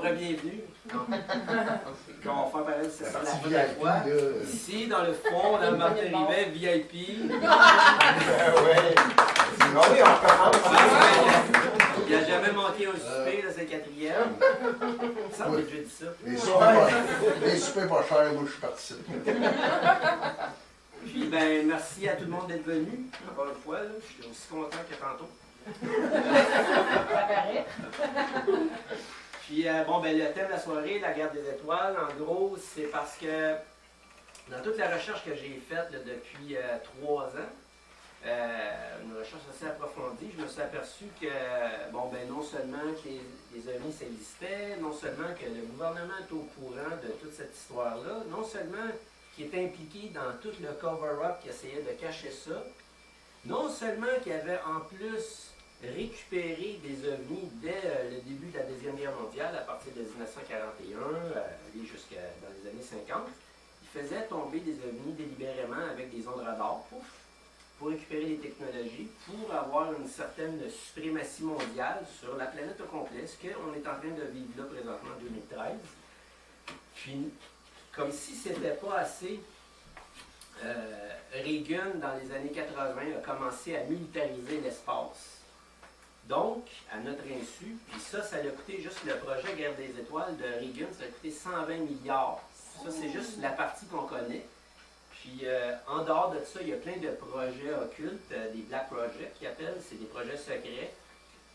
re-bienvenue. Quand on va faire pareil, c'est ça la première fois. Ici, dans le fond, dans Martin Rivet, VIP. Oui, on commence. Il n'a jamais manqué un souper, là, c'est le quatrième. Ça me semble que j'ai dit ça. Les soupers pas chers, moi je suis parti. Puis, ben, merci à tout le monde d'être venu. Encore une fois, là, je suis aussi content que tantôt. Ça paraît. Puis, bon, ben, le thème de la soirée, la guerre des étoiles, en gros, c'est parce que dans toute la recherche que j'ai faite là, depuis 3 ans, une recherche assez approfondie, je me suis aperçu que, bon, ben, non seulement que les ovnis ça existait, non seulement que le gouvernement est au courant de toute cette histoire-là, non seulement qu'il était impliqué dans tout le cover-up qui essayait de cacher ça, non seulement qu'il avait en plus récupéré des ovnis dès le début de la Deuxième Guerre mondiale, à partir de 1941, jusqu'à dans les années 50, il faisait tomber des ovnis délibérément avec des ondes radar, pouf, pour récupérer les technologies, pour avoir une certaine suprématie mondiale sur la planète au complet, ce qu'on est en train de vivre là présentement en 2013. Puis, comme si c'était pas assez, Reagan, dans les années 80, a commencé à militariser l'espace. Donc, à notre insu, puis ça a coûté juste le projet Guerre des étoiles de Reagan, ça a coûté 120 milliards. Ça, c'est juste la partie qu'on connaît. Puis, en dehors de ça, il y a plein de projets occultes, des Black Projects qu'ils appellent, c'est des projets secrets,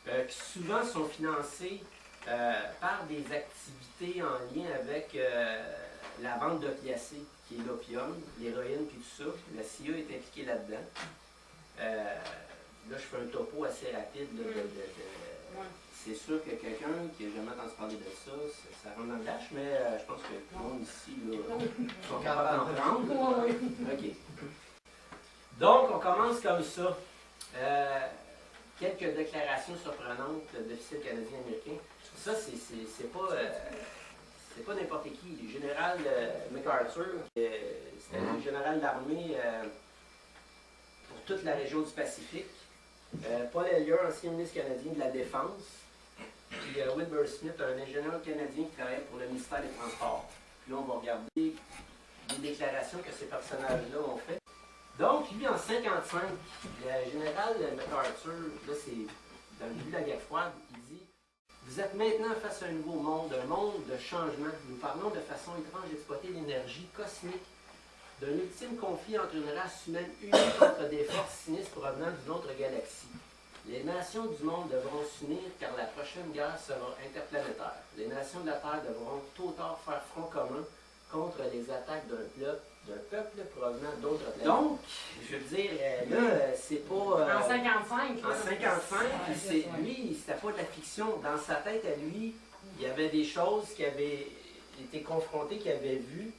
qui souvent sont financés par des activités en lien avec la vente d'opiacés, qui est l'opium, l'héroïne, puis tout ça. La CIA est impliquée là-dedans. Là, je fais un topo assez rapide. C'est sûr que quelqu'un qui n'a jamais entendu parler de ça, ça rentre dans le dash, mais je pense que tout le monde ici sont capables d'en prendre. OK. Donc, on commence comme ça. Quelques déclarations surprenantes d'officiers canadiens américains. Ça, c'est pas n'importe qui. Le général MacArthur, c'était le général d'armée pour toute la région du Pacifique. Paul Hellyer, ancien ministre canadien de la Défense. Puis Wilbur Smith, un ingénieur canadien qui travaille pour le ministère des Transports. Puis là, on va regarder les déclarations que ces personnages-là ont fait. Donc, lui, en 1955, le général MacArthur, là, c'est dans le début de la guerre froide, il dit « Vous êtes maintenant face à un nouveau monde, un monde de changement. Nous parlons de façon étrange d'exploiter l'énergie cosmique, d'un ultime conflit entre une race humaine unie contre des forces sinistres provenant d'une autre galaxie. Les nations du monde devront s'unir car la prochaine guerre sera interplanétaire. Les nations de la Terre devront tôt ou tard faire front commun contre les attaques d'un peuple provenant d'autres planètes. » Donc, je veux dire, là, c'est pas... En 55. En 55, lui, c'était pas de la fiction. Dans sa tête, à lui, il y avait des choses qui avaient été confrontées, qu'il avait vues,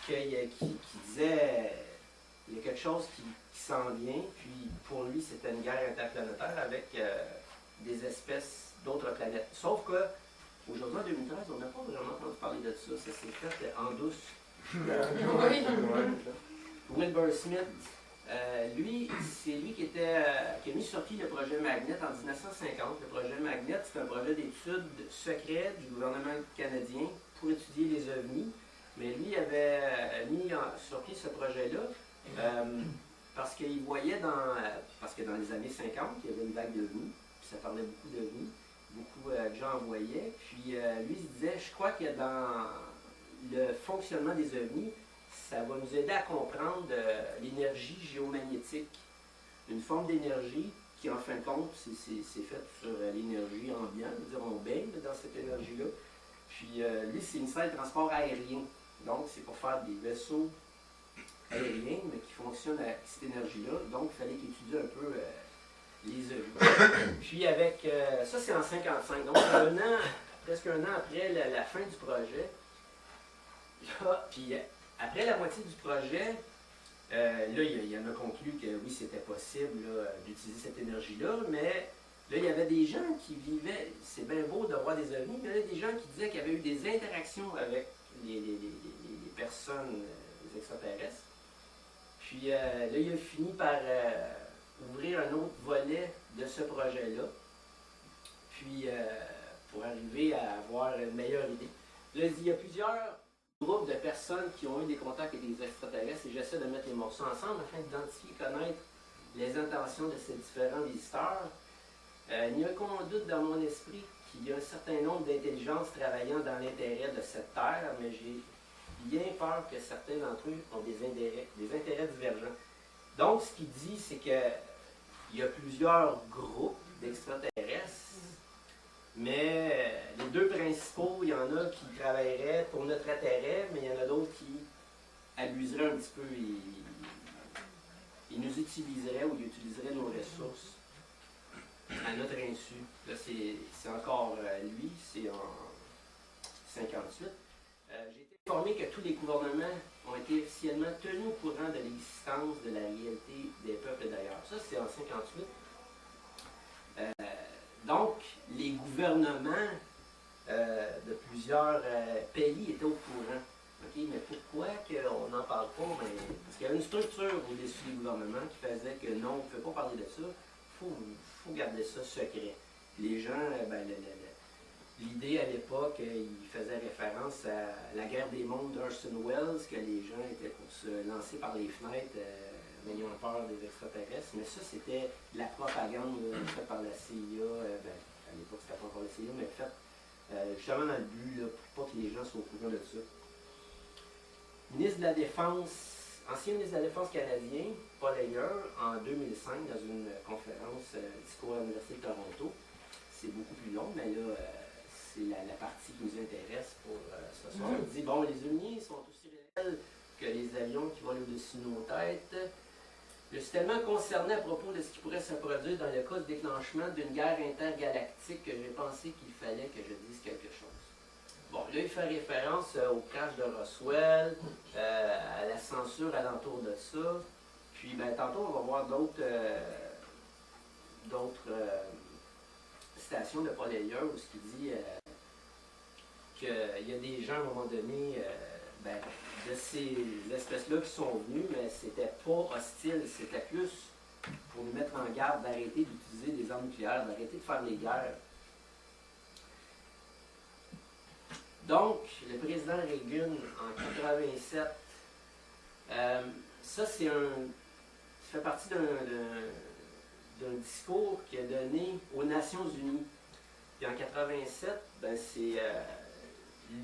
qui disait il y a quelque chose qui s'en vient, puis pour lui c'était une guerre interplanétaire avec des espèces d'autres planètes. Sauf que aujourd'hui en 2013, on n'a pas vraiment entendu parler de ça. Ça s'est fait en douce. Wilbur Smith, lui, c'est lui qui a mis sur pied le projet Magnet en 1950. Le projet Magnet, c'est un projet d'études secret du gouvernement canadien pour étudier les ovnis. Mais lui avait mis sur pied ce projet-là parce qu'il voyait parce que dans les années 50, il y avait une vague d'ovnis, puis ça parlait beaucoup d'ovnis, beaucoup de gens en voyaient. Puis lui, il disait, je crois que dans le fonctionnement des ovnis, ça va nous aider à comprendre l'énergie géomagnétique, une forme d'énergie qui, en fin de compte, c'est fait sur l'énergie ambiante, c'est-à-dire on baigne dans cette énergie-là. Puis lui, c'est une salle de transport aérien. Donc, c'est pour faire des vaisseaux aériens, mais qui fonctionnent avec cette énergie-là. Donc, il fallait qu'il étudie un peu les ovnis. Puis, avec ça, c'est en 55. Donc, presque un an après la fin du projet, là, puis après la moitié du projet, là, il en a conclu que oui, c'était possible d'utiliser cette énergie-là, mais là, il y avait des gens qui vivaient, c'est bien beau de voir des ovnis, mais il y avait des gens qui disaient qu'il y avait eu des interactions avec les personnes, les extraterrestres. Puis là, il a fini par ouvrir un autre volet de ce projet-là. Puis pour arriver à avoir une meilleure idée. Là, il y a plusieurs groupes de personnes qui ont eu des contacts avec des extraterrestres et j'essaie de mettre les morceaux ensemble afin d'identifier et connaître les intentions de ces différents visiteurs. Il n'y a aucun doute dans mon esprit qu'il y a un certain nombre d'intelligences travaillant dans l'intérêt de cette Terre, mais j'ai bien peur que certains d'entre eux ont des intérêts divergents. Donc, ce qu'il dit, c'est qu'il y a plusieurs groupes d'extraterrestres, mais les deux principaux, il y en a qui travailleraient pour notre intérêt, mais il y en a d'autres qui abuseraient un petit peu. Ils nous utiliseraient ou ils utiliseraient nos ressources à notre insu. Là, c'est encore lui, c'est en 58. J'ai été informé que tous les gouvernements ont été officiellement tenus au courant de l'existence de la réalité des peuples d'ailleurs. Ça, c'est en 58. Donc, les gouvernements de plusieurs pays étaient au courant. Okay? Mais pourquoi on n'en parle pas? Parce qu'il y avait une structure au-dessus des gouvernements qui faisait que non, on ne peut pas parler de ça. Il faut garder ça secret. Les gens, l'idée à l'époque, il faisait référence à la guerre des mondes d'Orson Welles, que les gens étaient pour se lancer par les fenêtres, mais ils ont peur des extraterrestres. Mais ça, c'était de la propagande faite par la CIA. À l'époque, c'était pas par la CIA, mais faite justement dans le but, là, pour pas que les gens soient au courant de ça. Ministre de la Défense, ancien ministre de la Défense canadien, Paul Heyler, en 2005, dans une conférence, discours à l'Université de Toronto. C'est beaucoup plus long, mais là, c'est la partie qui nous intéresse pour ce soir. Il dit, bon, les ovnis sont aussi réels que les avions qui volent au-dessus de nos têtes. Je suis tellement concerné à propos de ce qui pourrait se produire dans le cas de déclenchement d'une guerre intergalactique que j'ai pensé qu'il fallait que je dise quelque chose. Bon, là, il fait référence au crash de Roswell, à la censure alentour de ça. Puis, tantôt, on va voir d'autres citations de Paul Heyler où ce qu'il dit qu'il y a des gens, à un moment donné, de ces espèces-là qui sont venues, mais c'était pas hostile, c'était plus pour nous mettre en garde d'arrêter d'utiliser des armes nucléaires, d'arrêter de faire les guerres. Donc, le président Reagan, en 87, ça fait partie d'un discours qu'il a donné aux Nations Unies. Puis en 87, c'est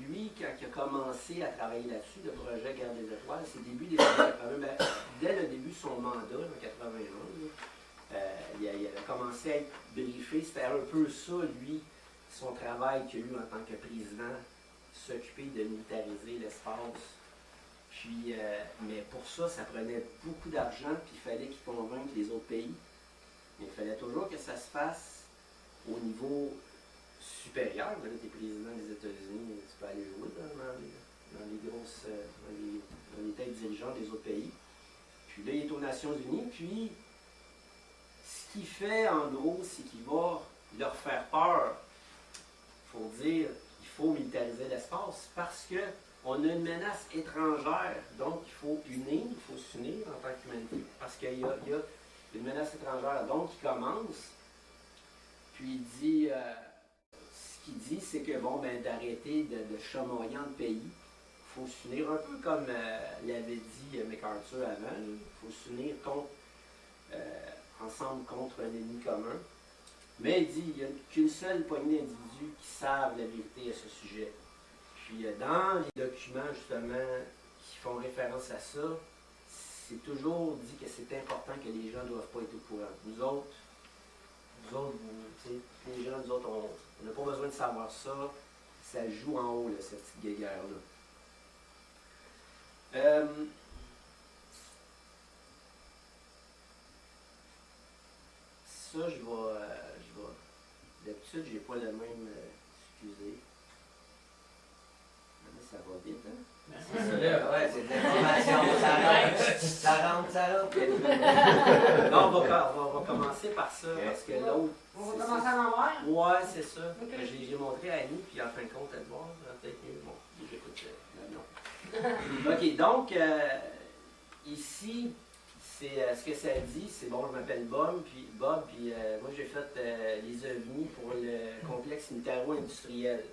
lui, quand il a commencé à travailler là-dessus, le projet Guerre des Étoiles, c'est début des années 80, dès le début de son mandat, en 81, il a commencé à être briefé. C'était un peu ça, lui, son travail qu'il a eu en tant que président, s'occuper de militariser l'espace. Puis, mais pour ça, ça prenait beaucoup d'argent, puis il fallait qu'il convainque les autres pays. Mais il fallait toujours que ça se fasse au niveau supérieur. Là, tu es président des États-Unis, tu peux aller jouer dans les têtes dirigeantes des autres pays. Puis là, il est aux Nations Unies. Puis, ce qu'il fait, en gros, c'est qu'il va leur faire peur. Il faut dire qu'il faut militariser l'espace parce qu'on a une menace étrangère. Donc, il faut s'unir en tant qu'humanité. Parce qu'il y a une menace étrangère. Donc, il commence. Puis, il dit... ce qu'il dit, c'est que, d'arrêter de chamoyer entre pays. Il faut s'unir un peu comme l'avait dit MacArthur avant. Il faut s'unir ensemble contre un ennemi commun. Mais il dit qu'il n'y a qu'une seule poignée d'individus qui savent la vérité à ce sujet. Puis dans les documents, justement, qui font référence à ça, c'est toujours dit que c'est important que les gens ne doivent pas être au courant. Nous autres, les gens, nous autres, on n'a pas besoin de savoir ça. Ça joue en haut, là, cette petite guéguerre-là. Ça, je vais. D'habitude, j'ai pas le même. Excusez. Ça va vite, hein? Ouais, c'est de l'information. Ça rentre. Non, on va commencer par ça, parce que l'autre. On va commencer à l'envers? Ouais, c'est ça. Okay. J'ai montré à Annie, puis en fin de compte, Edouard, peut-être mieux. Bon, j'écoute non. OK, donc, ici, ce que ça dit, c'est bon, je m'appelle Bob, puis moi j'ai fait les ovnis pour le complexe militaro-industriel.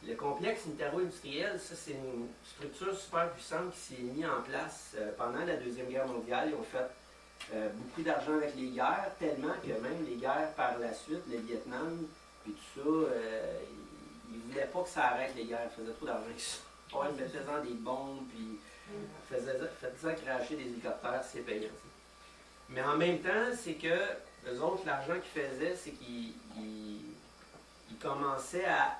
Le complexe militaro-industriel, ça c'est une structure super puissante qui s'est mise en place pendant la Deuxième Guerre mondiale. Ils ont fait beaucoup d'argent avec les guerres, tellement que même les guerres par la suite, le Vietnam, puis tout ça, ils ne voulaient pas que ça arrête les guerres, ils faisaient trop d'argent avec ça. Ouais, ils faisaient des bombes, puis faisaient cracher des hélicoptères, c'est payant. T'sais. Mais en même temps, c'est que eux autres, l'argent qu'ils faisaient, c'est qu'ils commençaient à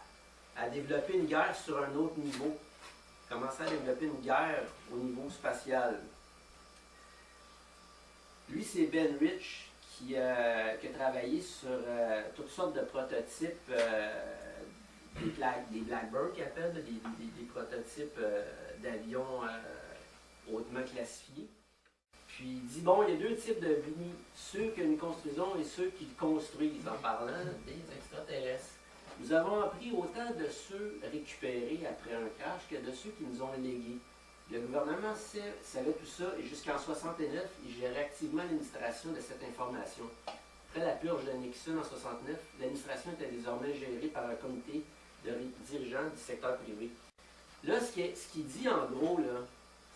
développer une guerre sur un autre niveau. Ils commençaient à développer une guerre au niveau spatial. Lui, c'est Ben Rich qui a travaillé sur toutes sortes de prototypes, des Blackbird qu'ils appellent, des prototypes d'avions hautement classifiés. Puis il dit, bon, il y a deux types de ovnis, ceux que nous construisons et ceux qui construisent, en parlant des extraterrestres. Nous avons appris autant de ceux récupérés après un crash que de ceux qui nous ont légués. Le gouvernement savait tout ça et jusqu'en 1969, il gérait activement l'administration de cette information. Après la purge de Nixon en 1969, l'administration était désormais gérée par un comité de dirigeants du secteur privé. Là, ce qu'il dit en gros, là,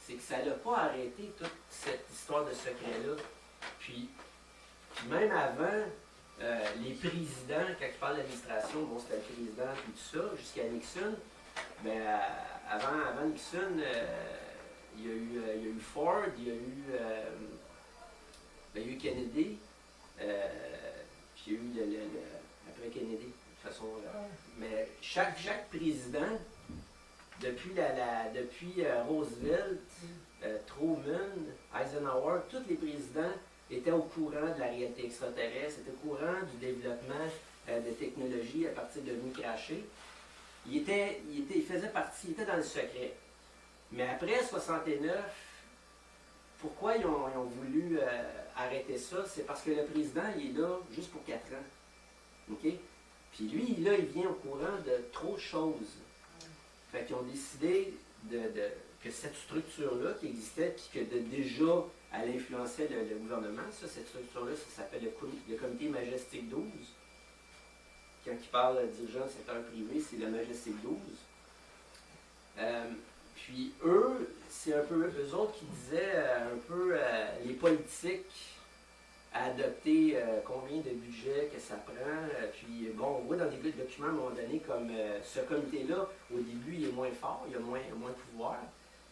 c'est que ça n'a pas arrêté toute cette histoire de secret-là. Puis même avant, les présidents, quand ils parlent d'administration, bon, c'était le président et tout ça, jusqu'à Nixon, mais avant Nixon, il y a eu Ford, il y a eu Kennedy, puis il y a eu après Kennedy, de toute façon. Mais chaque président, depuis Roosevelt, Truman, Eisenhower, tous les présidents étaient au courant de la réalité extraterrestre, étaient au courant du développement de technologies à partir de ovnis crachés. Il faisait partie, il était dans le secret. Mais après 1969, pourquoi ils ont voulu arrêter ça? C'est parce que le président, il est là juste pour 4 ans. OK? Puis lui, là, il vient au courant de trop de choses. Fait qu'ils ont décidé que cette structure-là qui existait, puis que déjà elle influençait le gouvernement, cette structure-là, ça s'appelle le comité Majestic 12. Quand il parle de dirigeants du secteur privé, c'est le Majestic 12. Puis eux, c'est un peu eux autres qui disaient un peu les politiques à adopter combien de budget que ça prend. Puis bon, on voit dans des documents à un moment donné comme ce comité-là, au début, il est moins fort, il a moins de pouvoir.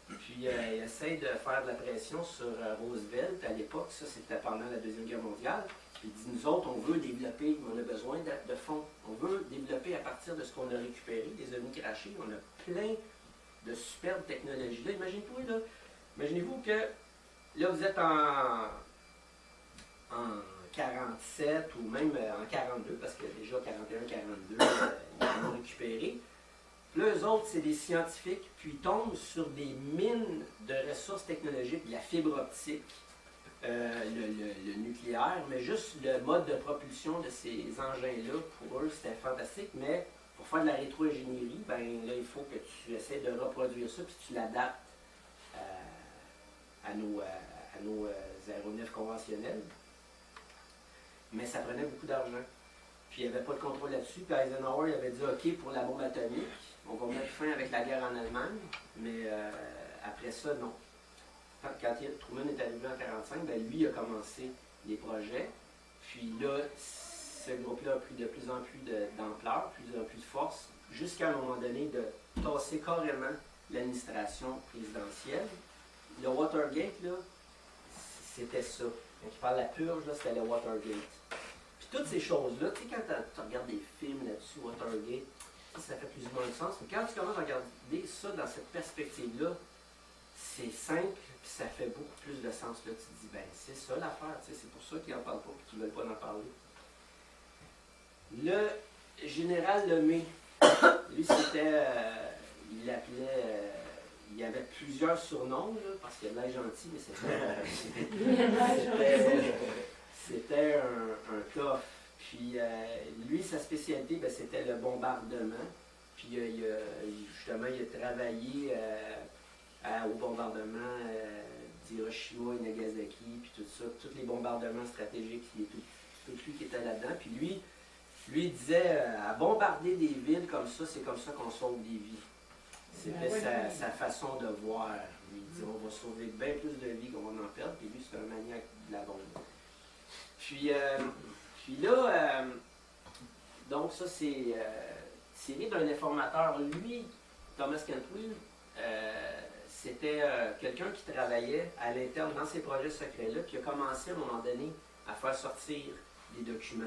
Puis il essaie de faire de la pression sur Roosevelt à l'époque, ça c'était pendant la Deuxième Guerre mondiale. Puis il dit, nous autres, on veut développer, on a besoin de fonds. On veut développer à partir de ce qu'on a récupéré, des ovnis crachés. On a plein de superbes technologies. Là, imagine-toi, là, imaginez-vous que là, vous êtes en 47 ou même en 42, parce que déjà 41, 42, ils l'ont récupéré. Puis là, eux autres, c'est des scientifiques, puis ils tombent sur des mines de ressources technologiques, de la fibre optique, le nucléaire, mais juste le mode de propulsion de ces engins-là, pour eux, c'était fantastique, mais pour faire de la rétro-ingénierie, ben là, il faut que tu essaies de reproduire ça, puis tu l'adaptes à nos aéronefs conventionnels. Mais ça prenait beaucoup d'argent. Puis il n'y avait pas de contrôle là-dessus. Puis Eisenhower il avait dit OK pour la bombe atomique, on va mettre fin avec la guerre en Allemagne, mais après ça, non. Quand Truman est arrivé en 1945, ben lui a commencé les projets. Puis là, ce groupe-là a pris de plus en plus d'ampleur, de plus en plus de force, jusqu'à un moment donné de tasser carrément l'administration présidentielle. Le Watergate, là, c'était ça. Quand il parle de la purge, là, c'était le Watergate. Puis toutes ces choses-là, tu sais, quand tu regardes des films là-dessus, Watergate, ça fait plus ou moins de sens. Mais quand tu commences à regarder ça dans cette perspective-là, c'est simple, puis ça fait beaucoup plus de sens. Là, tu te dis, ben c'est ça l'affaire, tu sais, c'est pour ça qu'ils n'en parlent pas et qu'ils ne veulent pas en parler. Le général Lemay, lui, c'était, il l'appelait, il y avait plusieurs surnoms, là, parce qu'il a l'air gentil, mais c'était un tough. Puis lui, sa spécialité, ben, c'était le bombardement. Puis justement, il a travaillé au bombardement Hiroshima et Nagasaki, puis tout ça, tous les bombardements stratégiques, tout lui qui était là-dedans. Puis lui il disait, à bombarder des villes comme ça, c'est comme ça qu'on sauve des vies. C'était sa façon de voir. Lui, il dit, on va sauver bien plus de vies qu'on va en perdre, puis lui, c'est un maniaque de la bombe. Puis là, donc ça, c'est tiré d'un informateur. Lui, Thomas Cantwell, c'était quelqu'un qui travaillait à l'interne dans ces projets secrets-là, puis il a commencé à un moment donné à faire sortir des documents,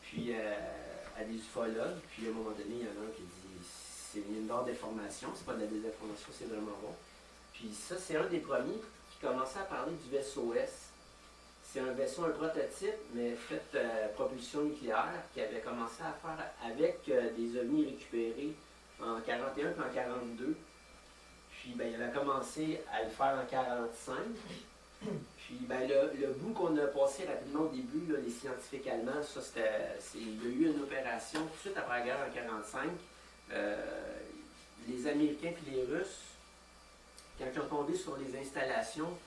puis à des ufologues, puis à un moment donné, il y en a un qui dit c'est une mine d'or d'information, c'est pas de la désinformation, c'est vraiment bon. Puis ça, c'est un des premiers qui commençait à parler du vaisseau S. C'est un vaisseau, un prototype, mais fait propulsion nucléaire, qui avait commencé à faire avec des ovnis récupérés en 41 et en 42. Puis ben, il avait commencé à le faire en 45. Puis ben, le bout qu'on a passé rapidement au début, là, les scientifiques allemands, ça il y a eu une opération tout de suite après la guerre en 45. Les Américains et les Russes, quand ils ont tombé sur les installations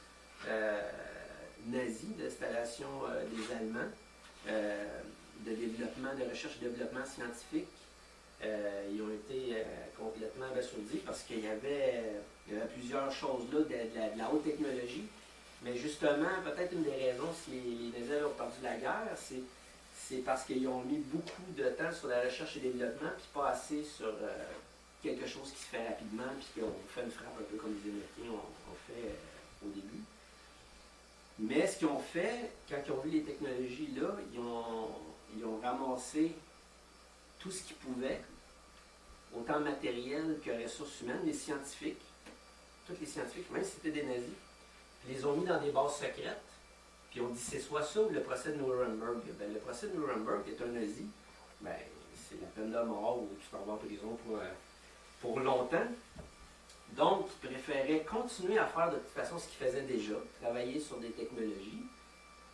nazies, l'installation des Allemands, de développement, de recherche et développement scientifique, ils ont été complètement abasourdis parce qu'il y avait plusieurs choses là, de la haute technologie. Mais justement, peut-être une des raisons si les nazis ont perdu la guerre, c'est parce qu'ils ont mis beaucoup de temps sur la recherche et développement, puis pas assez sur quelque chose qui se fait rapidement, puis qu'on fait une frappe un peu comme les Américains ont fait au début. Mais ce qu'ils ont fait, quand ils ont vu les technologies là, ils ont ramassé tout ce qu'ils pouvaient, autant matériel que ressources humaines, les scientifiques, tous les scientifiques, même si c'était des nazis, puis les ont mis dans des bases secrètes, puis on dit c'est soit ça ou le procès de Nuremberg. Ben, le procès de Nuremberg est un nazi, ben, c'est la peine de mort ou tu t'en vas en prison pour longtemps. Donc, ils préféraient continuer à faire de toute façon ce qu'ils faisaient déjà, travailler sur des technologies,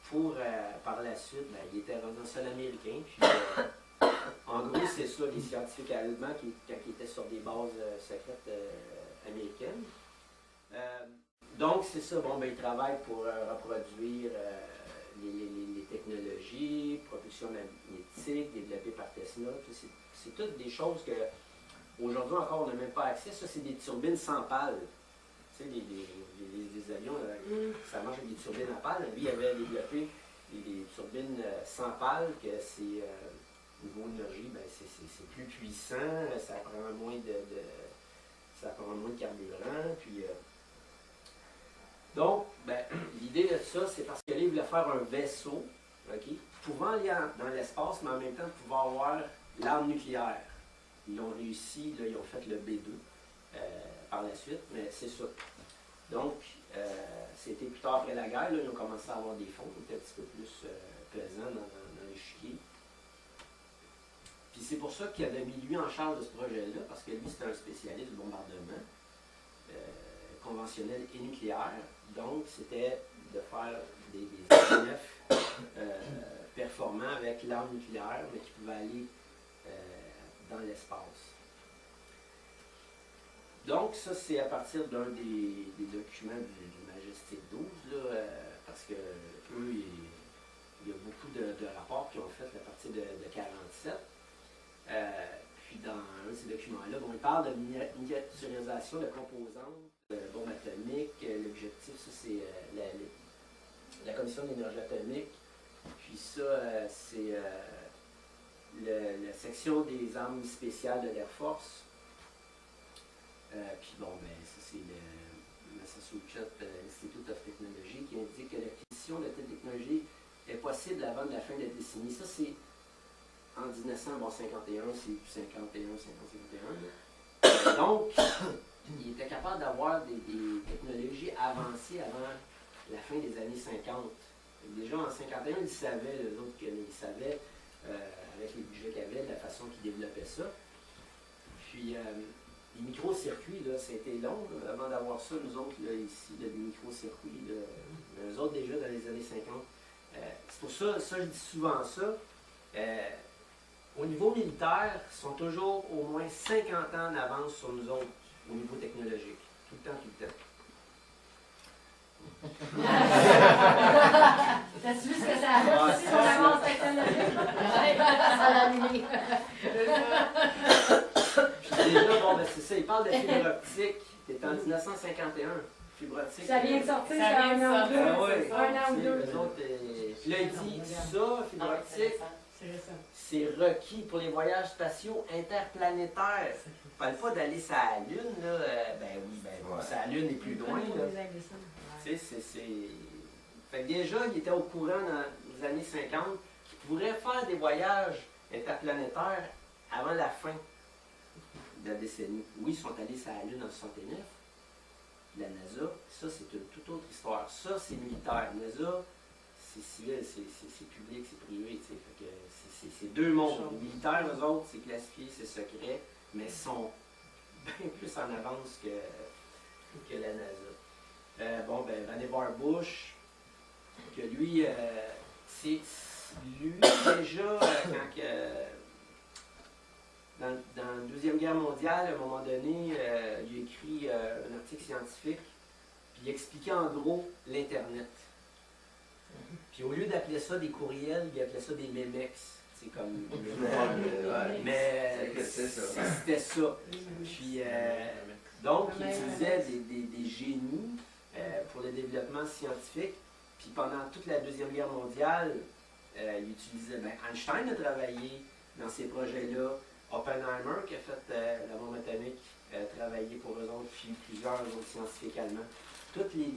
pour par la suite, ben, ils étaient rendus seul américain, puis en gros, c'est ça, les scientifiques allemands quand ils étaient sur des bases secrètes américaines. Donc, c'est ça, bon, ben, ils travaillent pour reproduire les technologies, propulsion magnétique, développées par Tesla. C'est toutes des choses que, aujourd'hui encore, on n'a même pas accès. Ça, c'est des turbines sans pales. Tu sais, les avions, ça marche avec des turbines à pales. Lui, il avait développé des turbines sans pales, que c'est, niveau énergie, ben, c'est plus puissant, ça prend moins de carburant, puis... Donc, ben, l'idée de ça, c'est parce que là, il voulait faire un vaisseau, okay, pouvant aller dans l'espace, mais en même temps pouvoir avoir l'arme nucléaire. Ils ont réussi, là, ils ont fait le B2 par la suite, mais c'est ça. Donc, c'était plus tard après la guerre, là, ils ont commencé à avoir des fonds, ils étaient un petit peu plus pesants dans l'échiquier. Puis c'est pour ça qu'il avait mis lui en charge de ce projet-là, parce que lui, c'était un spécialiste du bombardement conventionnel et nucléaire. Donc, c'était de faire des aéronefs performants avec l'arme nucléaire, mais qui pouvaient aller dans l'espace. Donc, ça, c'est à partir d'un des documents du Majestic 12, là, parce que eux, il y a beaucoup de rapports qui ont fait à partir de 47. Puis dans un de ces documents-là, bon, il parle de miniaturisation de composantes, de bombes atomiques. L'objectif, ça, c'est la Commission d'énergie atomique. Puis ça, c'est la section des armes spéciales de l'Air Force. Puis bon, ben, ça, c'est le Massachusetts Institute of Technology qui indique que l'acquisition de telle technologie est possible avant de la fin de la décennie. Ça, c'est en 1951, c'est 51, 50, 51. Donc, il était capable d'avoir des technologies avancées avant la fin des années 50. Déjà en 51, ils savaient, les autres, ils savaient, avec les budgets qu'ils avaient, la façon qu'ils développaient ça. Puis, les micro-circuits, là, c'était long là, avant d'avoir ça, nous autres, là, ici, là, des micro-circuits. Eux autres, déjà, dans les années 50. C'est pour ça, je dis souvent ça. Au niveau militaire, ils sont toujours au moins 50 ans en avance sur nous autres, au niveau technologique. Tout le temps, tout le temps. 1951, fibre optique. Ça vient de sortir, Ça ça vient de un an ou sortir. Ah ouais. deux. Un an ou deux. Eux autres, puis là, il dit ça, fibre optique, C'est récent. c'est requis pour les voyages spatiaux interplanétaires. Je parle pas d'aller sur la Lune, là. Ben oui, Ouais. sur la Lune est plus loin, Pour là. les agresseurs. Tu sais, Fait que déjà, il était au courant dans les années 50 qu'il pourrait faire des voyages interplanétaires avant la fin de la décennie. Oui, ils sont allés sur la Lune en 69. La NASA, ça, c'est une toute autre histoire. Ça, c'est militaire. NASA, c'est civil, c'est public, c'est privé. Tu sais. Fait que c'est deux mondes. Les militaires, eux autres, c'est classifié, c'est secret, mais sont bien plus en avance que la NASA. Bon, ben, Vannevar Bush, que lui, c'est lui déjà, dans la Deuxième Guerre mondiale, à un moment donné, il a écrit un article scientifique, puis il expliquait en gros l'Internet. Puis au lieu d'appeler ça des courriels, il appelait ça des memex. C'est comme. Mais c'était ça. Puis, donc, il utilisait des génies pour le développement scientifique. Puis pendant toute la Deuxième Guerre mondiale, il utilisait. Ben, Einstein a travaillé dans ces projets-là. Oppenheimer, qui a fait la bombe atomique, travaillé pour eux autres, puis plusieurs autres scientifiques allemands. Toutes les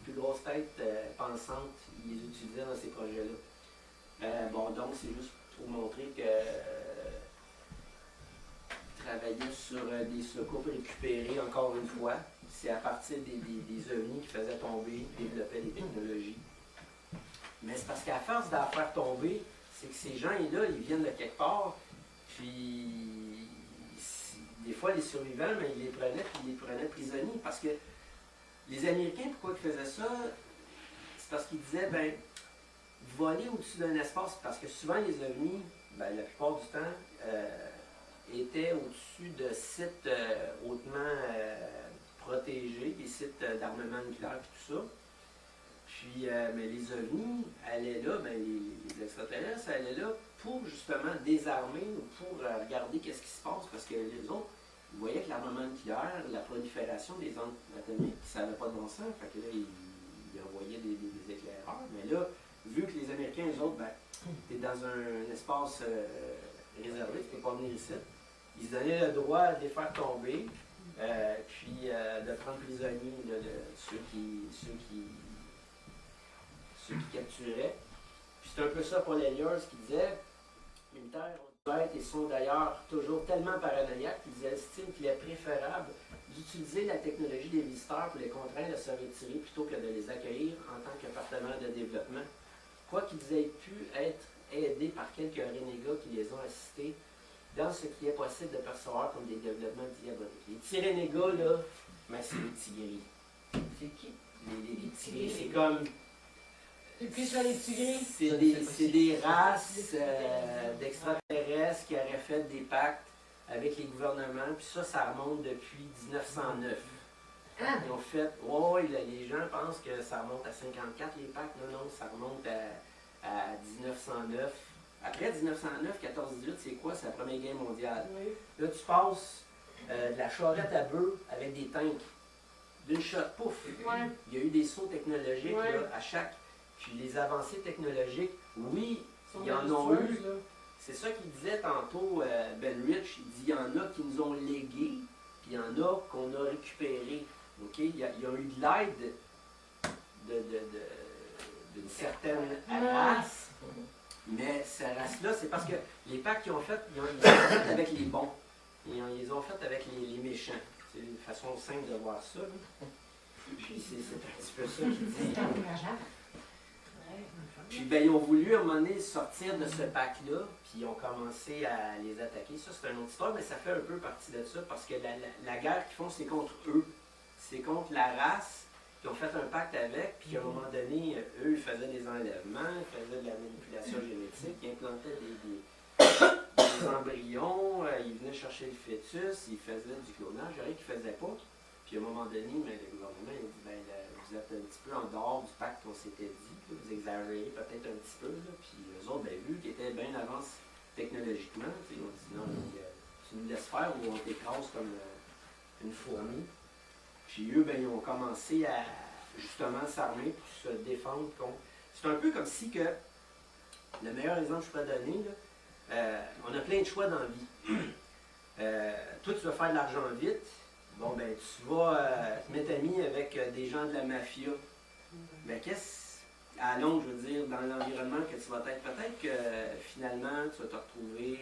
plus grosses têtes pensantes, ils les utilisaient dans ces projets-là. Bon, donc c'est juste pour montrer que travailler sur des secours récupérés, encore une fois, c'est à partir des ovnis qui faisaient tomber, développaient des technologies. Mais c'est parce qu'à force d'en faire tomber, c'est que ces gens-là, ils viennent de quelque part, puis des fois les survivants, mais ils les prenaient prisonniers. Parce que les Américains, pourquoi ils faisaient ça? C'est parce qu'ils disaient, ben, voler au-dessus d'un espace, parce que souvent les ovnis, ben, la plupart du temps, étaient au-dessus de sites hautement protégés, des sites d'armement nucléaire et tout ça. Puis, mais les ovnis allaient là, ben, les extraterrestres allaient là pour justement désarmer ou pour regarder qu'est-ce qui se passe, parce que les autres, ils voyaient que l'armement nucléaire, la prolifération des ondes atomiques, ça n'avait pas de bon sens, fait que là, ils envoyaient des éclaireurs. Mais là, vu que les Américains, eux autres, ben, t'es dans un espace réservé, tu peux pas venir ici, ils se donnaient le droit de les faire tomber, puis de prendre prisonniers ceux qui capturaient. Puis c'est un peu ça Paul Ehlers qui disait, les militaires ont dû être et sont d'ailleurs toujours tellement paranoïaques qu'ils estiment qu'il est préférable d'utiliser la technologie des visiteurs pour les contraindre à se retirer plutôt que de les accueillir en tant que partenaires de développement. Quoi qu'ils aient pu être aidés par quelques renégats qui les ont assistés dans ce qui est possible de percevoir comme des développements diaboliques. Les petits renégats, là, ben, c'est les tigris. C'est qui? Les tigris, c'est comme... Et puis sur les tigris. C'est des races d'extraterrestres qui auraient fait des pactes avec les gouvernements, puis ça remonte depuis 1909. Ah. Ils ont fait, ouais, les gens pensent que ça remonte à 54 les pactes, non, ça remonte à 1909. Après 1909, 14-18, c'est quoi? C'est la Première Guerre mondiale. Oui. Là, tu passes de la charrette à bœuf avec des tanks. D'une shot, pouf! Ouais. Il y a eu des sauts technologiques Ouais. là, à chaque... Puis les avancées technologiques, oui, Sont il y en a monstrueuses, eu. là. C'est ça qu'il disait tantôt, Ben Rich. Il dit il y en a qui nous ont légué, puis il y en a qu'on a récupéré. OK? Il y a eu de l'aide d'une certaine race, mais cette race-là, c'est parce que les pactes qu'ils ont fait, ils les ont fait avec les bons. Ils les ont fait avec les méchants. C'est une façon simple de voir ça. Là. Puis c'est un petit peu ça qu'il dit. C'est encourageant. Puis ben, ils ont voulu à un moment donné sortir de ce pacte-là, puis ils ont commencé à les attaquer. Ça, c'est une autre histoire, mais ça fait un peu partie de ça, parce que la guerre qu'ils font, c'est contre eux. C'est contre la race qui ont fait un pacte avec, puis à un moment donné, eux, ils faisaient des enlèvements, ils faisaient de la manipulation génétique, ils implantaient des embryons, ils venaient chercher le fœtus, ils faisaient du clonage, il y en a qui ne faisaient pas. Puis à un moment donné, mais le gouvernement il a dit, ben, vous êtes un petit peu en dehors du pacte qu'on s'était dit, là, vous exagérez peut-être un petit peu, là. Puis eux autres, ben, vu qu'ils étaient bien avance technologiquement, ils ont dit non, tu nous laisses faire ou on t'écrase comme une fourmi. Puis eux, ben, ils ont commencé à justement s'armer pour se défendre contre. C'est un peu comme si que, le meilleur exemple que je pourrais donner, là, on a plein de choix dans la vie. Toi, tu vas faire de l'argent vite. Bon, ben, tu vas te mettre ami avec des gens de la mafia. Ben, qu'est-ce, à long, je veux dire, dans l'environnement que tu vas être, peut-être que finalement, tu vas te retrouver,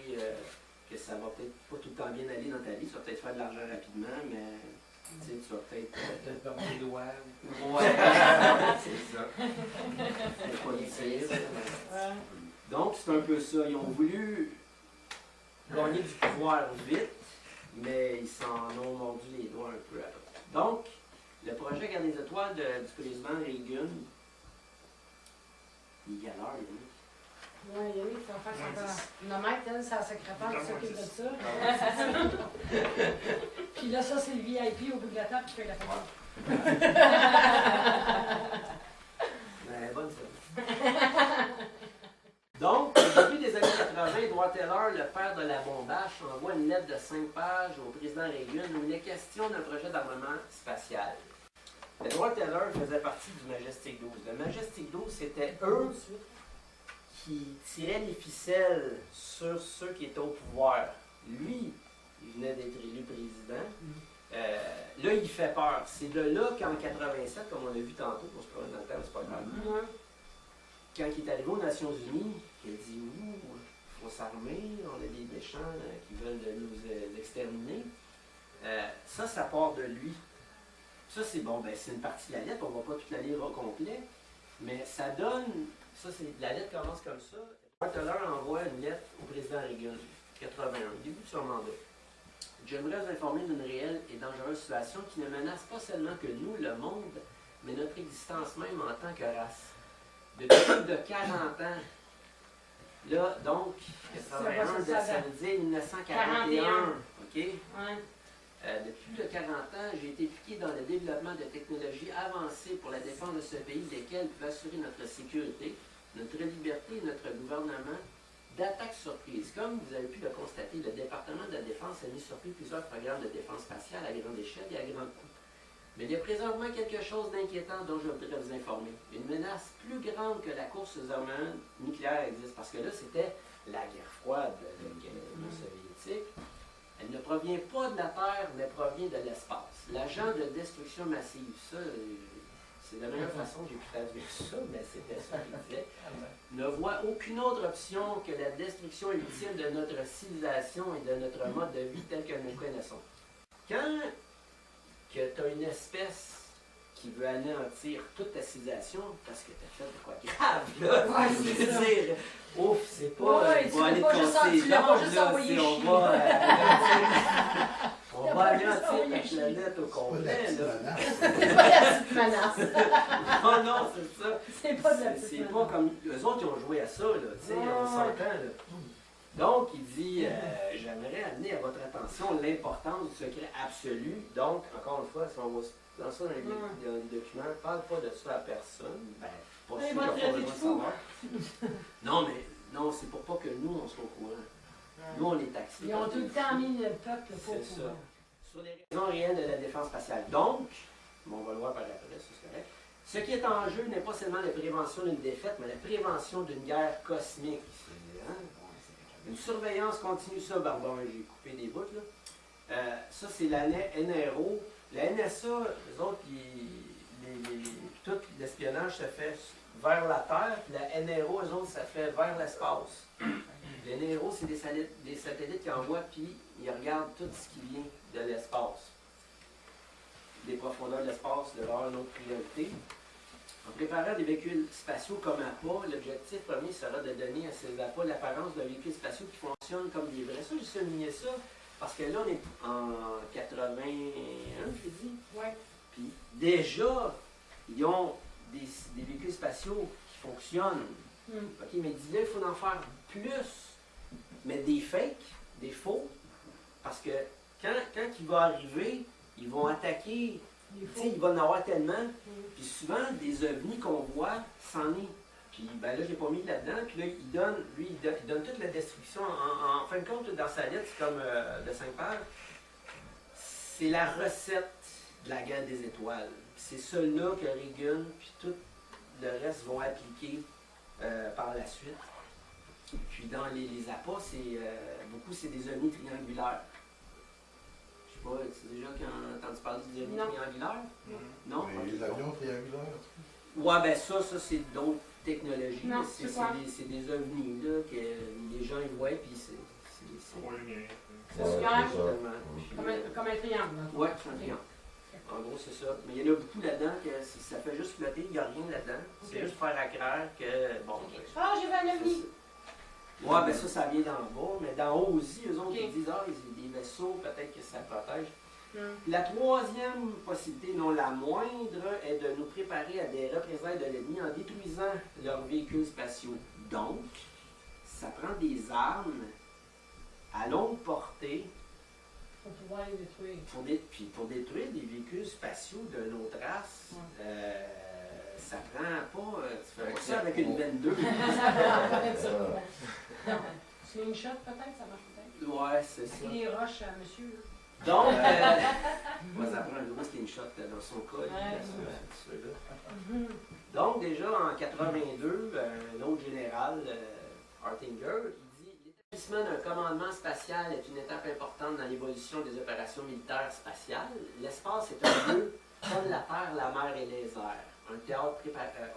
que ça va peut-être pas tout le temps bien aller dans ta vie. Tu vas peut-être faire de l'argent rapidement, mais tu sais, tu vas peut-être. Peut-être perdre des doigts. Ouais, c'est ça. C'est pas utile. Ouais. Donc, c'est un peu ça. Ils ont voulu gagner du pouvoir vite, mais ils s'en ont mordu les doigts un peu après. Donc, le projet Garde des étoiles du président Reagan, il est à l'heure, Yannick. Ouais, Yannick, tu vas faire son temps. Nomette, elle, c'est la secrétaire qui s'occupe de ça. Puis là, ça, c'est le VIP au bout de la table qui fait la facture. Ben, bonne ça. Donc, au début des années 80, Edward Teller, le père de la bombache, envoie une lettre de 5 pages au président Reagan où il est question d'un projet d'armement spatial. Edward Teller faisait partie du Majestic 12. Le Majestic 12, c'était eux qui tiraient les ficelles sur ceux qui étaient au pouvoir. Lui, il venait d'être élu président. Là, il fait peur. C'est de là qu'en 87, comme on l'a vu tantôt, pour se prendre dans le temps, c'est pas grave. Quand il est arrivé aux Nations Unies, il a dit « Ouh, il faut s'armer, on a des méchants qui veulent nous exterminer. » Ça part de lui. Ça, c'est bon, ben, c'est une partie de la lettre, on ne va pas toute la lire au complet, mais ça donne, ça, la lettre commence comme ça. Edward Teller envoie une lettre au président Reagan, 81, début de son mandat. J'aimerais vous informer d'une réelle et dangereuse situation qui ne menace pas seulement que nous, le monde, mais notre existence même en tant que race. Depuis plus de 40 ans, là, donc, 81, ça veut dire 1941, OK? Ouais. Depuis plus de 40 ans, j'ai été impliqué dans le développement de technologies avancées pour la défense de ce pays, lesquelles peuvent assurer notre sécurité, notre liberté et notre gouvernement d'attaques surprises. Comme vous avez pu le constater, le département de la Défense a mis sur pied plusieurs programmes de défense spatiale à grande échelle et à grand coût. Mais il y a présentement quelque chose d'inquiétant dont je voudrais vous informer. Une menace plus grande que la course aux armements nucléaires existe. Parce que là, c'était la guerre froide avec l'Union soviétique. Elle ne provient pas de la Terre, mais provient de l'espace. L'agent de destruction massive, ça, c'est la meilleure façon que j'ai pu traduire ça, mais c'était ça qu'il disait. Ne voit aucune autre option que la destruction ultime de notre civilisation et de notre mode de vie tel que nous connaissons. Quand tu as une espèce qui veut anéantir toute ta civilisation, parce que tu as fait de quoi grave, là, Ouais, je c'est veux ça. dire, ouf, c'est pas, Ouais, on va aller te casser les tu l'as pas dents, juste là, envoyé c'est on chier. va, on va pas juste anéantir envoyé la chier. planète au Pas de la complet, petite là. menace. C'est pas la petite menace. Oh non, c'est ça. C'est pas de la petite C'est menace. pas comme, eux autres, ils ont joué à ça, là, tu sais, on s'entend, là. Donc, il dit, j'aimerais amener à votre attention l'importance du secret absolu. Donc, encore une fois, si on va dans ça dans les documents, ne parle pas de ça à personne. Ben, pas Il sûr va qu'il te n'y a pas traiter de besoin de fou. savoir. Non, mais non, c'est pour pas que nous, on soit au courant. Nous, on est taxés. Ils ont tout le temps mis le peuple pour C'est ça. pouvoir. Sur les raisons réelles de la défense spatiale. Donc, bon, on va le voir par après, ça c'est correct. Ce qui est en jeu n'est pas seulement la prévention d'une défaite, mais la prévention d'une guerre cosmique. Hein? Une surveillance continue, ça, bon, j'ai coupé des bouts, là. Ça, c'est la NRO. La NSA, eux autres, tout l'espionnage se fait vers la Terre, puis la NRO, eux autres, ça fait vers l'espace. Les NRO, c'est des satellites qui envoient, puis ils regardent tout ce qui vient de l'espace. Les profondeurs de l'espace demeurent une autre priorité. En préparant des véhicules spatiaux comme APA, l'objectif premier sera de donner à ces APA l'apparence d'un véhicule spatial qui fonctionne comme des vrais. Ça, j'ai souligné ça, parce que là, on est en 81, je dis. Ouais. Puis déjà, ils ont des véhicules spatiaux qui fonctionnent. OK, mais il dit là, il faut en faire plus. Mais des fakes, des faux, parce que quand il va arriver, ils vont attaquer. Tu sais, il va en avoir tellement. Puis souvent, des ovnis qu'on voit, c'en est. Puis ben là, je l'ai pas mis là-dedans. Puis là, il donne toute la destruction. En fin de compte, dans sa lettre, c'est comme de 5 pages. C'est la recette de la guerre des étoiles. C'est ceux-là que Reagan puis tout le reste vont appliquer par la suite. Puis dans les appâts, beaucoup c'est des ovnis triangulaires. Je sais pas, tu as déjà entendu parler des ovnis triangulaires? Non? Les avions triangulaires. Ouais, ben ça c'est d'autres technologies. Non, C'est c'est quoi? des ovnis là, que les gens ils voient, puis c'est C'est Ouais, super. c'est ça. Comme un triangle. dans le fond. Ouais, c'est un triangle. En gros, c'est ça. Mais il y en a beaucoup là-dedans que ça fait juste flotter, il n'y a rien là-dedans. C'est Ok. juste faire à croire que, bon... Ah, j'ai vu un c'est ovni. ça. Ouais, ben ça vient d'en bas. Mais d'en haut aussi, eux autres, Ok. ils disent, il y a des vaisseaux, peut-être que ça protège. Hmm. La troisième possibilité, non la moindre, est de nous préparer à des représailles de l'ennemi en détruisant leurs véhicules spatiaux. Donc, ça prend des armes à longue portée Pour pouvoir les détruire. puis pour détruire des véhicules spatiaux de notre race. Ça prend pas. Tu fais pas ça avec une 22. Ça va peut-être ça. Non. Slingshot, peut-être, ça marche peut-être. Ouais, c'est ça. Avec les roches à monsieur. là. Donc, moi, ça prend un gros slingshot dans son cas. Ouais. Ceux-là. Donc, déjà en 82, un autre général, Hartinger, il dit l'établissement d'un commandement spatial est une étape importante dans l'évolution des opérations militaires spatiales. L'espace est un lieu comme la terre, la mer et les airs, un théâtre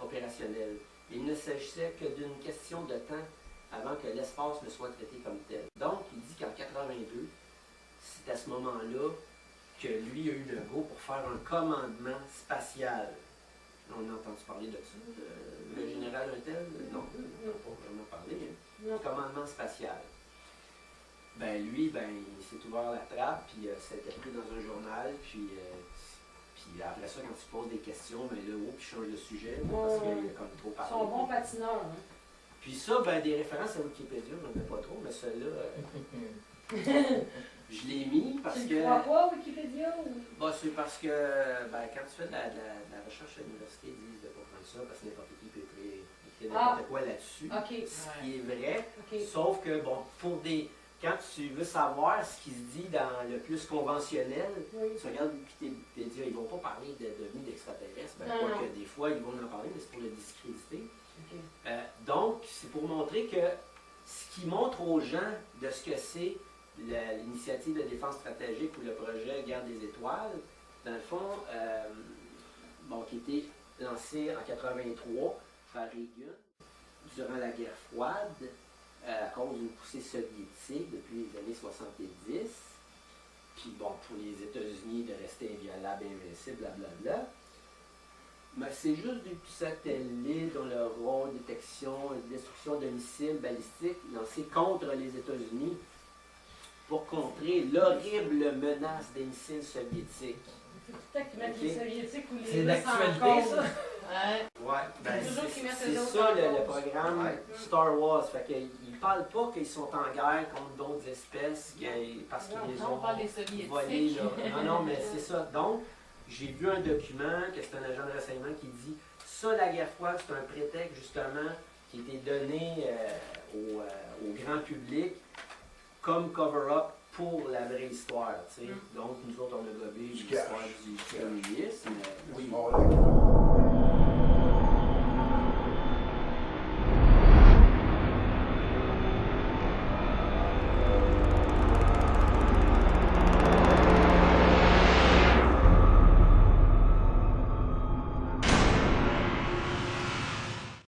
opérationnel. Il ne s'agissait que d'une question de temps avant que l'espace ne soit traité comme tel. Donc, il dit qu'en 82, c'est à ce moment-là que lui a eu le go pour faire un commandement spatial. On a entendu parler de ça, le général Untel? Non, on n'a pas vraiment parlé. Non. Commandement spatial. Ben lui, il s'est ouvert la trappe, puis ça a été pris dans un journal, puis après ça, quand tu poses des questions, ben là, il change de sujet, parce qu'il a comme trop Ils parlé. sont bons patineurs. Hein. Puis ça, des références à Wikipédia, j'en ai pas trop, mais celle-là, je l'ai mis parce Tu que... ne crois pas, Wikipédia? Ou... c'est parce que quand tu fais de la recherche à l'université, ils disent de pas prendre ça parce que n'importe qui peut écrire n'importe quoi là-dessus. OK. Ce qui est vrai, OK. sauf que quand tu veux savoir ce qui se dit dans le plus conventionnel, Oui. tu regardes Wikipédia, ils vont pas parler d'ovnis d'extraterrestres, Non, non. quoique des fois ils vont en parler, mais c'est pour le discréditer. OK. Donc, c'est pour montrer que ce qui montre aux gens de ce que c'est l'initiative de défense stratégique ou le projet Guerre des étoiles, dans le fond, qui était lancé en 83 par Reagan durant la guerre froide à cause d'une poussée soviétique depuis les années 70. Puis pour les États-Unis de rester inviolables, invincibles, blablabla. Mais c'est juste des petits satellites dont le rôle détection et destruction de missiles balistiques lancés contre les États-Unis pour contrer l'horrible menace des missiles soviétiques. C'est peut-être qu'ils mettent les soviétiques ou les C'est Russes d'actualité, en cause. ça? Ouais. Toujours qu'ils mettent c'est eux autres ça en le cause. programme Star Wars. Fait qu'ils ne parlent pas qu'ils sont en guerre contre d'autres espèces parce qu'ils les On ont parle des soviétiques. volés. Là. Non, mais c'est ça. Donc, j'ai vu un document que c'est un agent de renseignement qui dit ça, la guerre froide, c'est un prétexte justement qui a été donné au grand public comme cover-up pour la vraie histoire. Tu sais. Donc, nous autres, on a gobé Du l'histoire cash. du communisme. Oui. Bon, là,